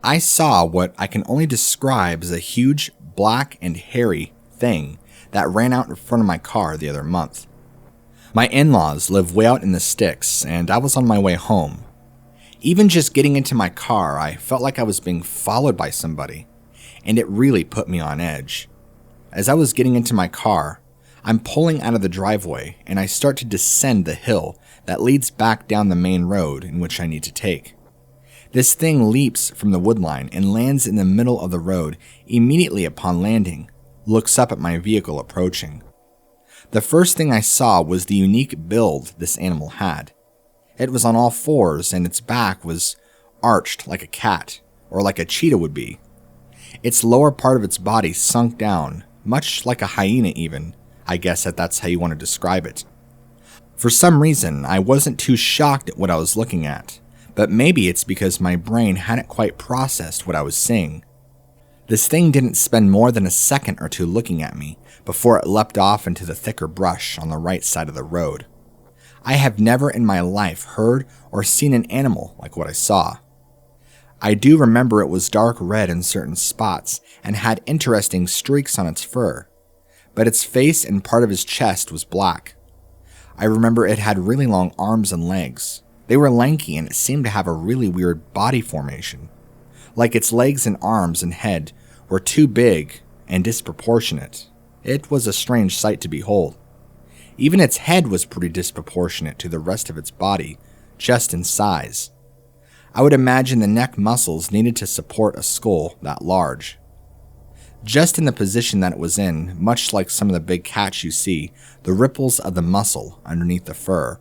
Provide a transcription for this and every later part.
I saw what I can only describe as a huge, black and hairy thing that ran out in front of my car the other month. My in-laws live way out in the sticks, and I was on my way home. Even just getting into my car, I felt like I was being followed by somebody, and it really put me on edge. As I was getting into my car, I'm pulling out of the driveway, and I start to descend the hill that leads back down the main road in which I need to take. This thing leaps from the woodline and lands in the middle of the road immediately upon landing, looks up at my vehicle approaching. The first thing I saw was the unique build this animal had. It was on all fours and its back was arched like a cat, or like a cheetah would be. Its lower part of its body sunk down, much like a hyena even. I guess that's how you want to describe it. For some reason, I wasn't too shocked at what I was looking at, but maybe it's because my brain hadn't quite processed what I was seeing. This thing didn't spend more than a second or two looking at me before it leapt off into the thicker brush on the right side of the road. I have never in my life heard or seen an animal like what I saw. I do remember it was dark red in certain spots and had interesting streaks on its fur, but its face and part of its chest was black. I remember it had really long arms and legs. They were lanky and it seemed to have a really weird body formation. Like its legs and arms and head were too big and disproportionate. It was a strange sight to behold. Even its head was pretty disproportionate to the rest of its body, just in size. I would imagine the neck muscles needed to support a skull that large. Just in the position that it was in, much like some of the big cats you see, the ripples of the muscle underneath the fur.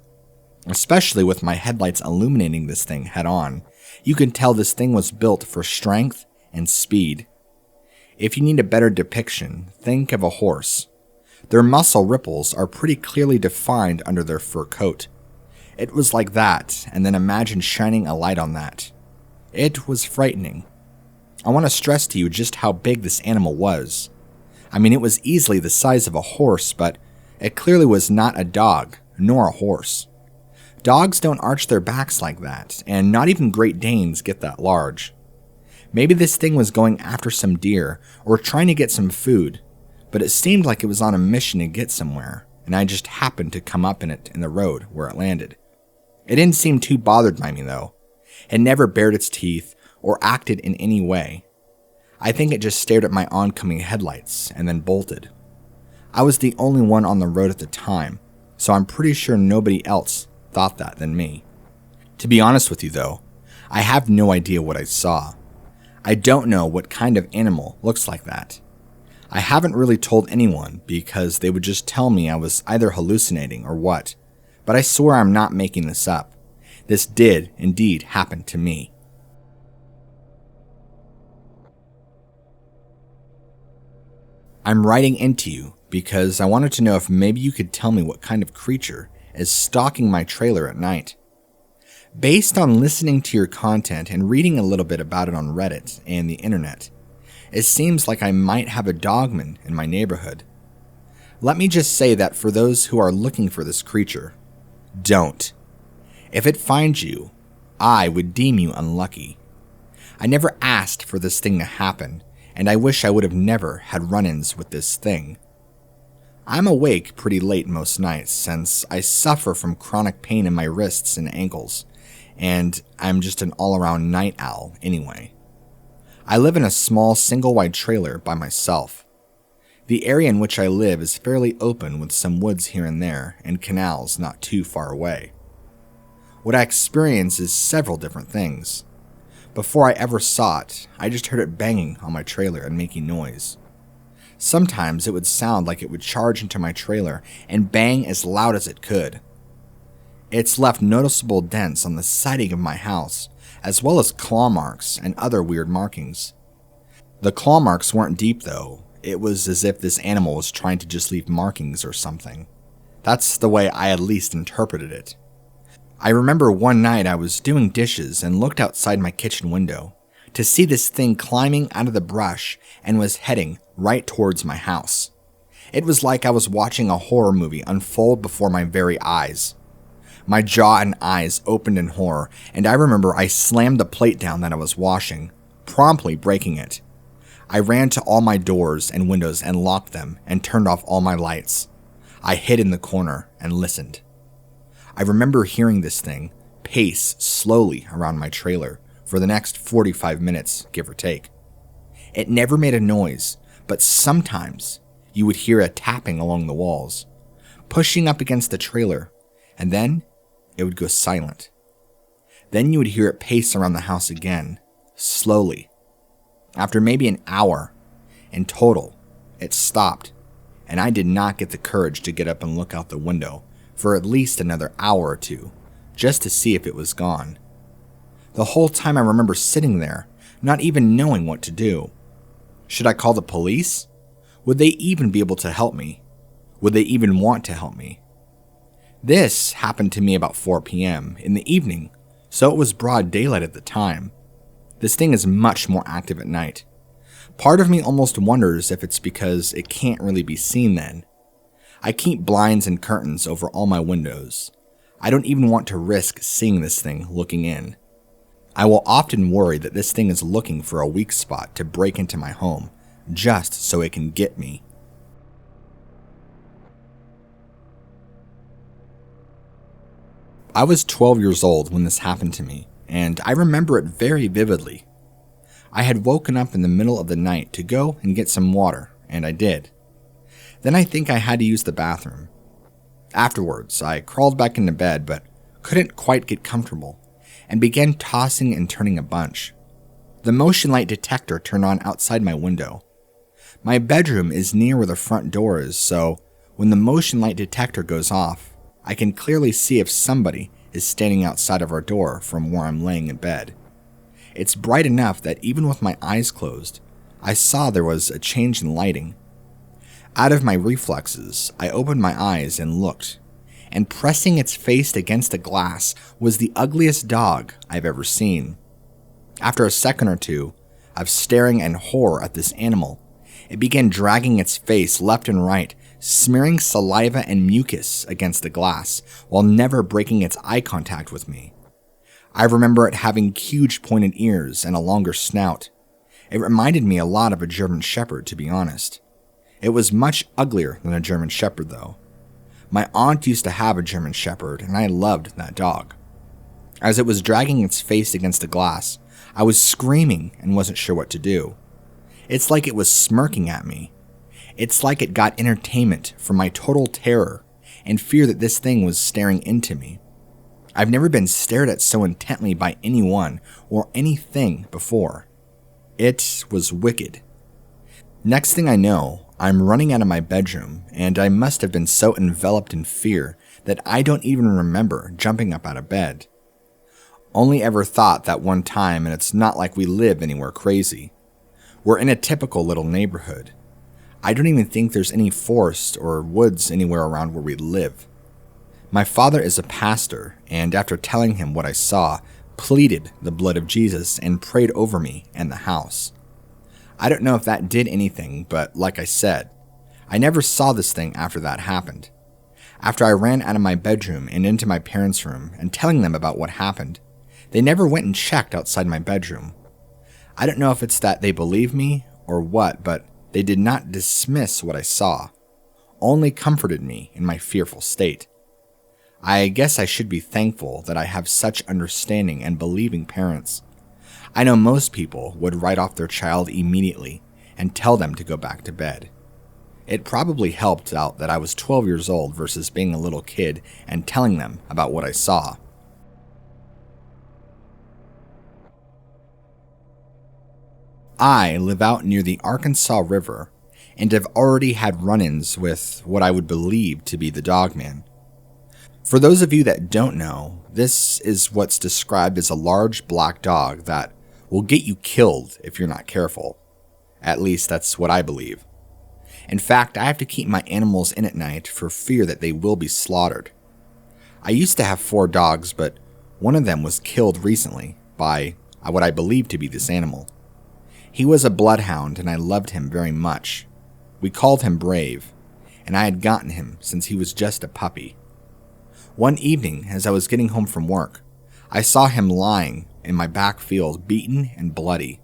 Especially with my headlights illuminating this thing head on, you can tell this thing was built for strength and speed. If you need a better depiction, think of a horse. Their muscle ripples are pretty clearly defined under their fur coat. It was like that, and then imagine shining a light on that. It was frightening. I want to stress to you just how big this animal was. I mean, it was easily the size of a horse, but it clearly was not a dog, nor a horse. Dogs don't arch their backs like that, and not even Great Danes get that large. Maybe this thing was going after some deer, or trying to get some food, but it seemed like it was on a mission to get somewhere, and I just happened to come up in it in the road where it landed. It didn't seem too bothered by me though. It never bared its teeth, or acted in any way. I think it just stared at my oncoming headlights, and then bolted. I was the only one on the road at the time, so I'm pretty sure nobody else thought that than me. To be honest with you though, I have no idea what I saw. I don't know what kind of animal looks like that. I haven't really told anyone because they would just tell me I was either hallucinating or what, but I swear I'm not making this up. This did indeed happen to me. I'm writing into you because I wanted to know if maybe you could tell me what kind of creature is stalking my trailer at night. Based on listening to your content and reading a little bit about it on Reddit and the internet, it seems like I might have a Dogman in my neighborhood. Let me just say that for those who are looking for this creature, don't. If it finds you, I would deem you unlucky. I never asked for this thing to happen, and I wish I would have never had run-ins with this thing. I'm awake pretty late most nights since I suffer from chronic pain in my wrists and ankles, and I'm just an all-around night owl anyway. I live in a small single-wide trailer by myself. The area in which I live is fairly open with some woods here and there and canals not too far away. What I experience is several different things. Before I ever saw it, I just heard it banging on my trailer and making noise. Sometimes it would sound like it would charge into my trailer and bang as loud as it could. It's left noticeable dents on the siding of my house, as well as claw marks and other weird markings. The claw marks weren't deep though. It was as if this animal was trying to just leave markings or something. That's the way I at least interpreted it. I remember one night I was doing dishes and looked outside my kitchen window to see this thing climbing out of the brush and was heading right towards my house. It was like I was watching a horror movie unfold before my very eyes. My jaw and eyes opened in horror, and I remember I slammed the plate down that I was washing, promptly breaking it. I ran to all my doors and windows and locked them and turned off all my lights. I hid in the corner and listened. I remember hearing this thing pace slowly around my trailer for the next 45 minutes, give or take. It never made a noise, but sometimes you would hear a tapping along the walls, pushing up against the trailer, and then it would go silent. Then you would hear it pace around the house again, slowly. After maybe an hour, in total, it stopped, and I did not get the courage to get up and look out the window for at least another hour or two, just to see if it was gone. The whole time I remember sitting there, not even knowing what to do. Should I call the police? Would they even be able to help me? Would they even want to help me? This happened to me about 4 p.m. in the evening, so it was broad daylight at the time. This thing is much more active at night. Part of me almost wonders if it's because it can't really be seen then. I keep blinds and curtains over all my windows. I don't even want to risk seeing this thing looking in. I will often worry that this thing is looking for a weak spot to break into my home, just so it can get me. I was 12 years old when this happened to me, and I remember it very vividly. I had woken up in the middle of the night to go and get some water, and I did. Then I think I had to use the bathroom. Afterwards, I crawled back into bed but couldn't quite get comfortable, and began tossing and turning a bunch. The motion light detector turned on outside my window. My bedroom is near where the front door is, so when the motion light detector goes off, I can clearly see if somebody is standing outside of our door from where I'm laying in bed. It's bright enough that even with my eyes closed, I saw there was a change in lighting. Out of my reflexes, I opened my eyes and looked, and pressing its face against the glass was the ugliest dog I've ever seen. After a second or two of staring in horror at this animal, it began dragging its face left and right, smearing saliva and mucus against the glass while never breaking its eye contact with me. I remember it having huge pointed ears and a longer snout. It reminded me a lot of a German Shepherd, to be honest. It was much uglier than a German Shepherd, though. My aunt used to have a German Shepherd, and I loved that dog. As it was dragging its face against the glass, I was screaming and wasn't sure what to do. It's like it was smirking at me. It's like it got entertainment from my total terror and fear that this thing was staring into me. I've never been stared at so intently by anyone or anything before. It was wicked. Next thing I know, I'm running out of my bedroom, and I must have been so enveloped in fear that I don't even remember jumping up out of bed. Only ever thought that one time, and it's not like we live anywhere crazy. We're in a typical little neighborhood. I don't even think there's any forest or woods anywhere around where we live. My father is a pastor, and after telling him what I saw, pleaded the blood of Jesus and prayed over me and the house. I don't know if that did anything, but like I said, I never saw this thing after that happened. After I ran out of my bedroom and into my parents' room and telling them about what happened, they never went and checked outside my bedroom. I don't know if it's that they believe me or what, but they did not dismiss what I saw, only comforted me in my fearful state. I guess I should be thankful that I have such understanding and believing parents. I know most people would write off their child immediately and tell them to go back to bed. It probably helped out that I was 12 years old versus being a little kid and telling them about what I saw. I live out near the Arkansas River and have already had run-ins with what I would believe to be the Dogman. For those of you that don't know, this is what's described as a large black dog that will get you killed if you're not careful. At least that's what I believe. In fact, I have to keep my animals in at night for fear that they will be slaughtered. I used to have 4 dogs, but one of them was killed recently by what I believe to be this animal. He was a bloodhound and I loved him very much. We called him Brave, and I had gotten him since he was just a puppy. One evening, as I was getting home from work, I saw him lying in my back field, beaten and bloody.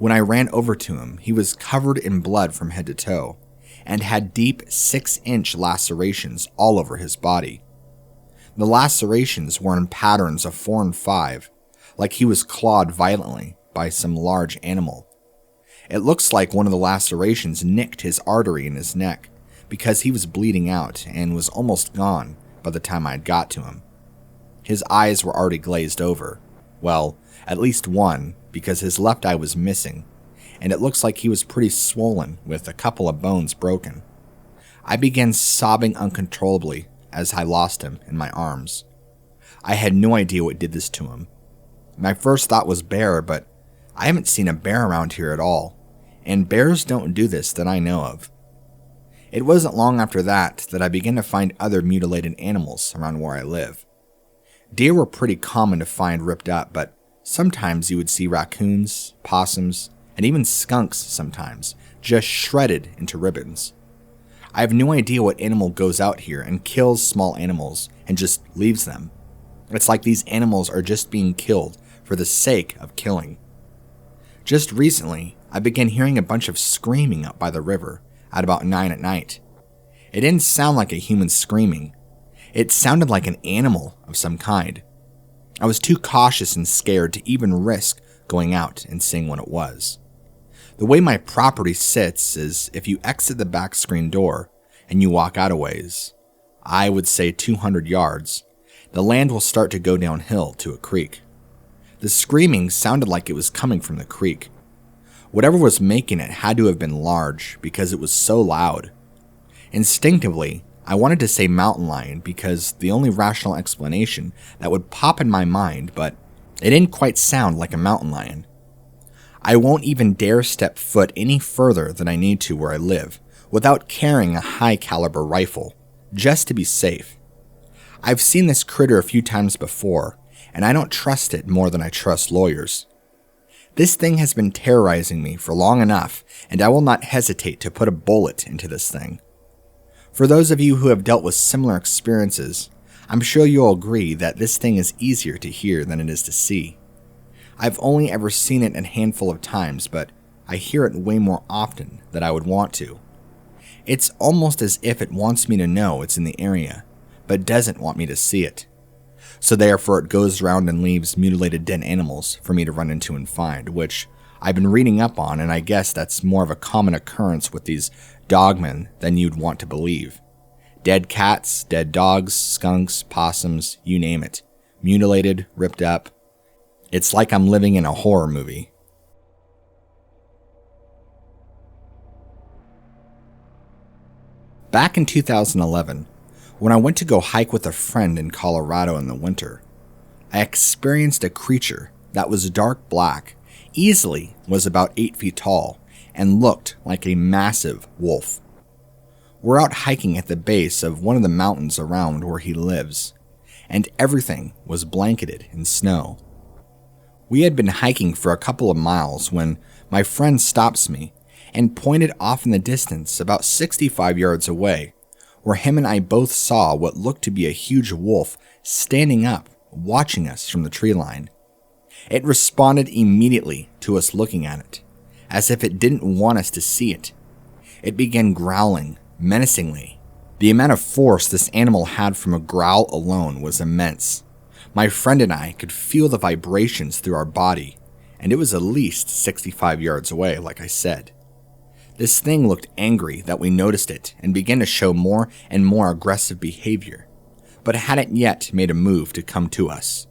When I ran over to him, he was covered in blood from head to toe and had deep 6-inch lacerations all over his body. The lacerations were in patterns of 4 and 5, like he was clawed violently by some large animal. It looks like one of the lacerations nicked his artery in his neck because he was bleeding out and was almost gone by the time I had got to him. His eyes were already glazed over. Well, at least one, because his left eye was missing, and it looks like he was pretty swollen with a couple of bones broken. I began sobbing uncontrollably as I lost him in my arms. I had no idea what did this to him. My first thought was bear, but I haven't seen a bear around here at all, and bears don't do this that I know of. It wasn't long after that I began to find other mutilated animals around where I live. Deer were pretty common to find ripped up, but sometimes you would see raccoons, possums, and even skunks sometimes, just shredded into ribbons. I have no idea what animal goes out here and kills small animals and just leaves them. It's like these animals are just being killed for the sake of killing. Just recently, I began hearing a bunch of screaming up by the river at about 9 at night. It didn't sound like a human screaming. It sounded like an animal of some kind. I was too cautious and scared to even risk going out and seeing what it was. The way my property sits is if you exit the back screen door and you walk out a ways, I would say 200 yards, the land will start to go downhill to a creek. The screaming sounded like it was coming from the creek. Whatever was making it had to have been large because it was so loud. Instinctively, I wanted to say mountain lion because the only rational explanation that would pop in my mind, but it didn't quite sound like a mountain lion. I won't even dare step foot any further than I need to where I live without carrying a high caliber rifle, just to be safe. I've seen this critter a few times before, and I don't trust it more than I trust lawyers. This thing has been terrorizing me for long enough, and I will not hesitate to put a bullet into this thing. For those of you who have dealt with similar experiences, I'm sure you'll agree that this thing is easier to hear than it is to see. I've only ever seen it a handful of times, but I hear it way more often than I would want to. It's almost as if it wants me to know it's in the area, but doesn't want me to see it. So therefore it goes around and leaves mutilated dead animals for me to run into and find, which I've been reading up on, and I guess that's more of a common occurrence with these dogmen than you'd want to believe. Dead cats, dead dogs, skunks, possums, you name it. Mutilated, ripped up. It's like I'm living in a horror movie. Back in 2011, when I went to go hike with a friend in Colorado in the winter, I experienced a creature that was dark black, easily was about 8 feet tall, and looked like a massive wolf. We're out hiking at the base of one of the mountains around where he lives, and everything was blanketed in snow. We had been hiking for a couple of miles when my friend stops me and pointed off in the distance about 65 yards away, where him and I both saw what looked to be a huge wolf standing up, watching us from the tree line. It responded immediately to us looking at it, as if it didn't want us to see it. It began growling menacingly. The amount of force this animal had from a growl alone was immense. My friend and I could feel the vibrations through our body, and it was at least 65 yards away, like I said. This thing looked angry that we noticed it and began to show more and more aggressive behavior, but hadn't yet made a move to come to us.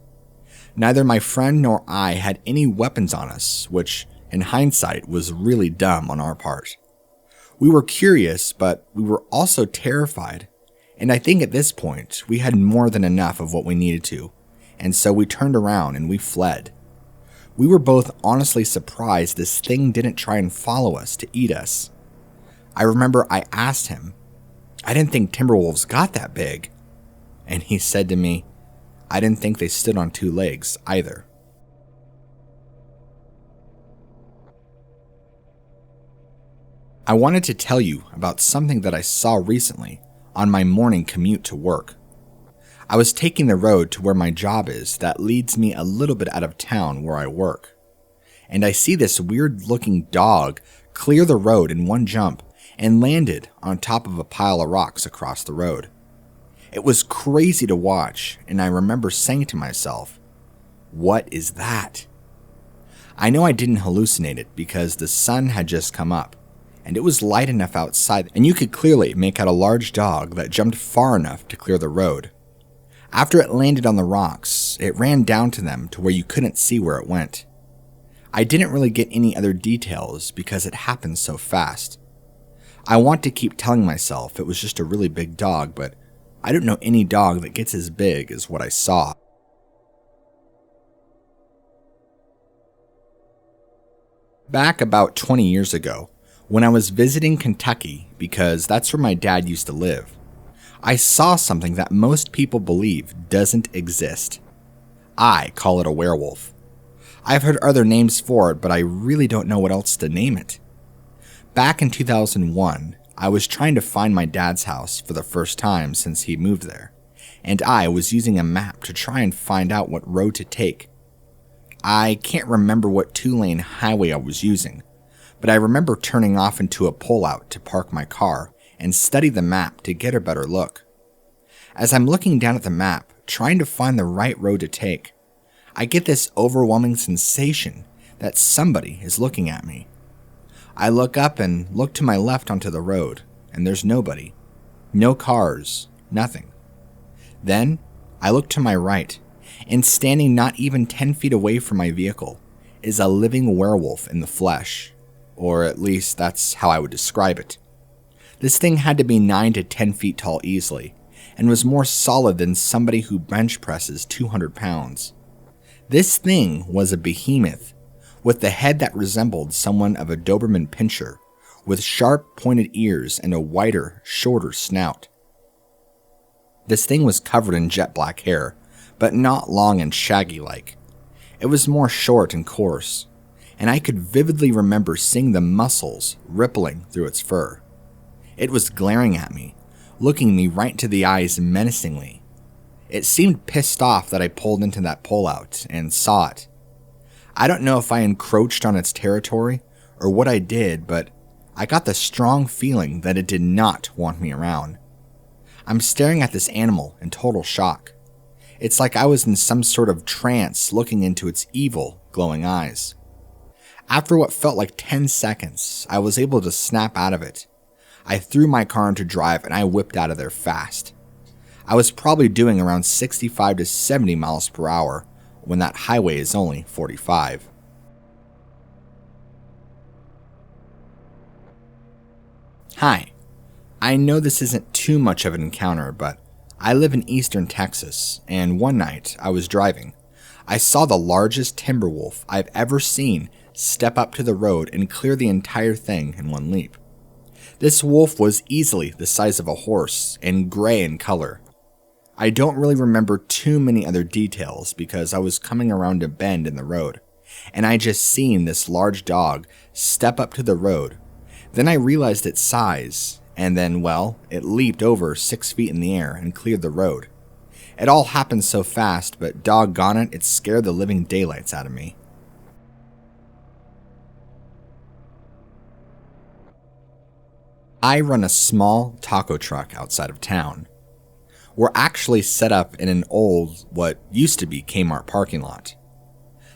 Neither my friend nor I had any weapons on us, which, in hindsight, was really dumb on our part. We were curious, but we were also terrified, and I think at this point we had more than enough of what we needed to, and so we turned around and we fled. We were both honestly surprised this thing didn't try and follow us to eat us. I remember I asked him, I didn't think timber wolves got that big. And he said to me, I didn't think they stood on 2 legs either. I wanted to tell you about something that I saw recently on my morning commute to work. I was taking the road to where my job is that leads me a little bit out of town where I work. and I see this weird-looking dog clear the road in one jump and landed on top of a pile of rocks across the road. It was crazy to watch, and I remember saying to myself, "What is that?" I know I didn't hallucinate it because the sun had just come up, and it was light enough outside, and you could clearly make out a large dog that jumped far enough to clear the road. After it landed on the rocks, it ran down to them to where you couldn't see where it went. I didn't really get any other details because it happened so fast. I want to keep telling myself it was just a really big dog, but I don't know any dog that gets as big as what I saw. Back about 20 years ago, when I was visiting Kentucky, because that's where my dad used to live, I saw something that most people believe doesn't exist. I call it a werewolf. I've heard other names for it, but I really don't know what else to name it. Back in 2001, I was trying to find my dad's house for the first time since he moved there, and I was using a map to try and find out what road to take. I can't remember what 2-lane highway I was using, but I remember turning off into a pullout to park my car and study the map to get a better look. As I'm looking down at the map, trying to find the right road to take, I get this overwhelming sensation that somebody is looking at me. I look up and look to my left onto the road, and there's nobody. No cars, nothing. Then, I look to my right, and standing not even 10 feet away from my vehicle is a living werewolf in the flesh, or at least that's how I would describe it. This thing had to be 9 to 10 feet tall easily, and was more solid than somebody who bench presses 200 pounds. This thing was a behemoth, with the head that resembled someone of a Doberman pinscher, with sharp pointed ears and a wider, shorter snout. This thing was covered in jet black hair, but not long and shaggy-like. It was more short and coarse, and I could vividly remember seeing the muscles rippling through its fur. It was glaring at me, looking me right into the eyes menacingly. It seemed pissed off that I pulled into that pullout and saw it. I don't know if I encroached on its territory or what I did, but I got the strong feeling that it did not want me around. I'm staring at this animal in total shock. It's like I was in some sort of trance looking into its evil, glowing eyes. After what felt like 10 seconds, I was able to snap out of it. I threw my car into drive and I whipped out of there fast. I was probably doing around 65 to 70 miles per hour when that highway is only 45. Hi, I know this isn't too much of an encounter, but I live in eastern Texas, and one night I was driving. I saw the largest timber wolf I've ever seen step up to the road and clear the entire thing in one leap. This wolf was easily the size of a horse and gray in color. I don't really remember too many other details because I was coming around a bend in the road, and I just seen this large dog step up to the road. Then I realized its size, and then, well, it leaped over 6 feet in the air and cleared the road. It all happened so fast, but doggone it, it scared the living daylights out of me. I run a small taco truck outside of town. We're actually set up in an old, what used to be Kmart parking lot.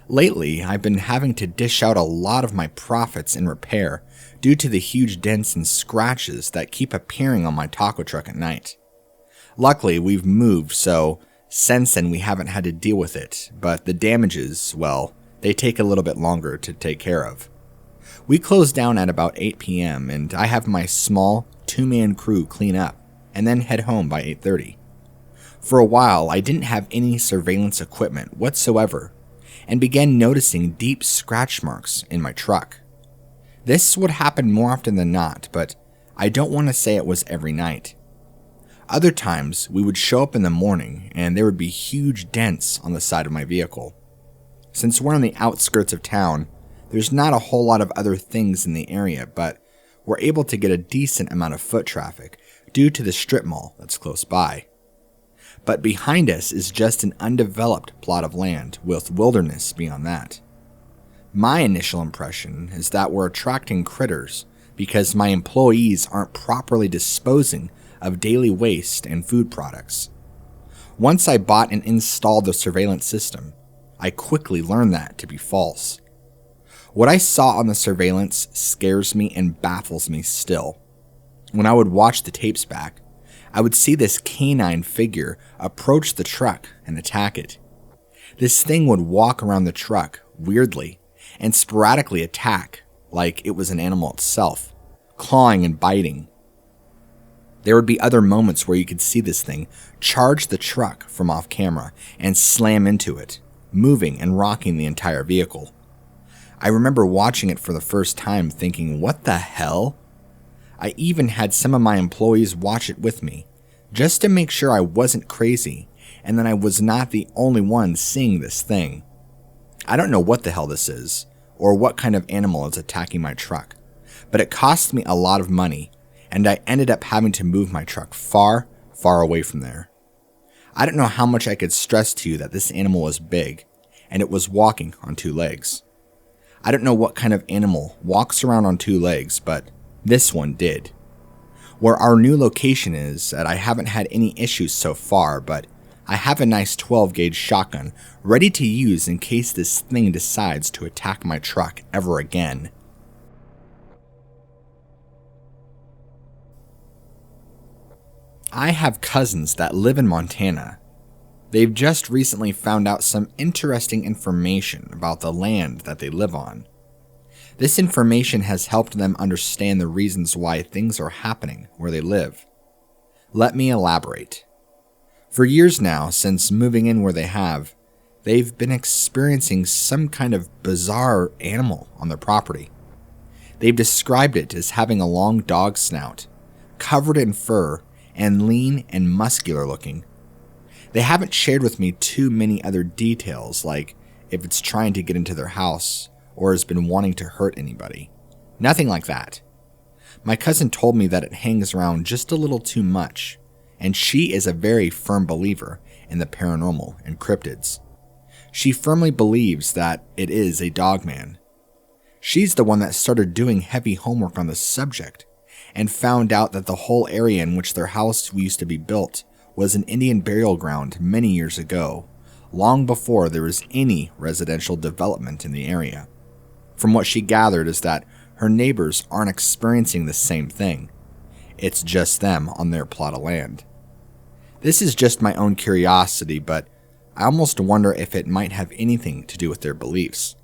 Lately, I've been having to dish out a lot of my profits in repair due to the huge dents and scratches that keep appearing on my taco truck at night. Luckily, we've moved, so since then we haven't had to deal with it, but the damages, well, they take a little bit longer to take care of. We close down at about 8 p.m. and I have my small 2-man crew clean up and then head home by 8:30. For a while, I didn't have any surveillance equipment whatsoever and began noticing deep scratch marks in my truck. This would happen more often than not, but I don't want to say it was every night. Other times, we would show up in the morning and there would be huge dents on the side of my vehicle. Since we're on the outskirts of town, there's not a whole lot of other things in the area, but we're able to get a decent amount of foot traffic due to the strip mall that's close by. But behind us is just an undeveloped plot of land with wilderness beyond that. My initial impression is that we're attracting critters because my employees aren't properly disposing of daily waste and food products. Once I bought and installed the surveillance system, I quickly learned that to be false. What I saw on the surveillance scares me and baffles me still. When I would watch the tapes back, I would see this canine figure approach the truck and attack it. This thing would walk around the truck weirdly and sporadically attack like it was an animal itself, clawing and biting. There would be other moments where you could see this thing charge the truck from off camera and slam into it, moving and rocking the entire vehicle. I remember watching it for the first time thinking, what the hell? I even had some of my employees watch it with me, just to make sure I wasn't crazy and that I was not the only one seeing this thing. I don't know what the hell this is, or what kind of animal is attacking my truck, but it cost me a lot of money, and I ended up having to move my truck far, far away from there. I don't know how much I could stress to you that this animal was big, and it was walking on 2 legs. I don't know what kind of animal walks around on 2 legs, but this one did. Where our new location is, that I haven't had any issues so far, but I have a nice 12-gauge shotgun ready to use in case this thing decides to attack my truck ever again. I have cousins that live in Montana. They've just recently found out some interesting information about the land that they live on. This information has helped them understand the reasons why things are happening where they live. Let me elaborate. For years now, since moving in where they have, they've been experiencing some kind of bizarre animal on their property. They've described it as having a long dog snout, covered in fur, and lean and muscular looking. They haven't shared with me too many other details, like if it's trying to get into their house or has been wanting to hurt anybody. Nothing like that. My cousin told me that it hangs around just a little too much, and she is a very firm believer in the paranormal and cryptids. She firmly believes that it is a Dogman. She's the one that started doing heavy homework on the subject and found out that the whole area in which their house used to be built was an Indian burial ground many years ago, long before there was any residential development in the area. From what she gathered is that her neighbors aren't experiencing the same thing. It's just them on their plot of land. This is just my own curiosity, but I almost wonder if it might have anything to do with their beliefs.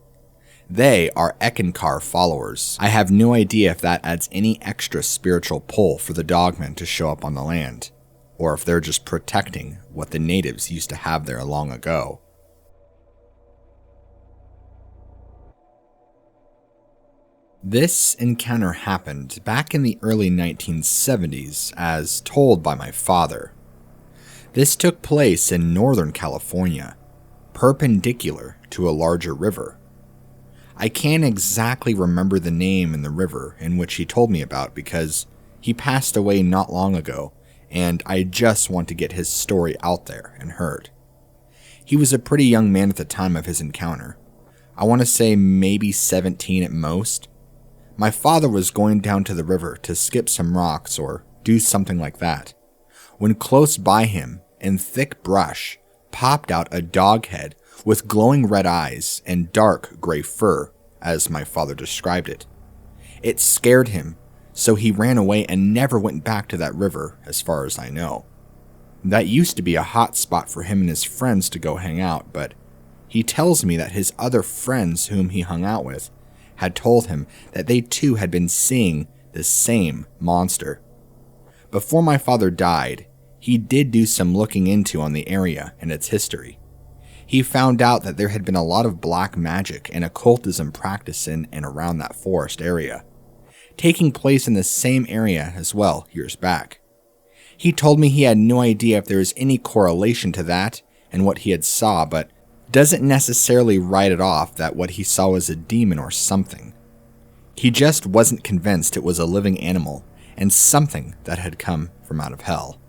They are Ekankar followers. I have no idea if that adds any extra spiritual pull for the Dogmen to show up on the land, or if they're just protecting what the natives used to have there long ago. This encounter happened back in the early 1970s, as told by my father. This took place in Northern California, perpendicular to a larger river. I can't exactly remember the name in the river in which he told me about because he passed away not long ago, and I just want to get his story out there and heard. He was a pretty young man at the time of his encounter. I want to say maybe 17 at most. My father was going down to the river to skip some rocks or do something like that, when close by him, in thick brush, popped out a dog head with glowing red eyes and dark gray fur, as my father described it. It scared him, so he ran away and never went back to that river, as far as I know. That used to be a hot spot for him and his friends to go hang out, but he tells me that his other friends whom he hung out with had told him that they too had been seeing the same monster. Before my father died, he did do some looking into on the area and its history. He found out that there had been a lot of black magic and occultism practice in and around that forest area, taking place in the same area as well years back. He told me he had no idea if there was any correlation to that and what he had saw, but doesn't necessarily write it off that what he saw was a demon or something. He just wasn't convinced it was a living animal and something that had come from out of hell.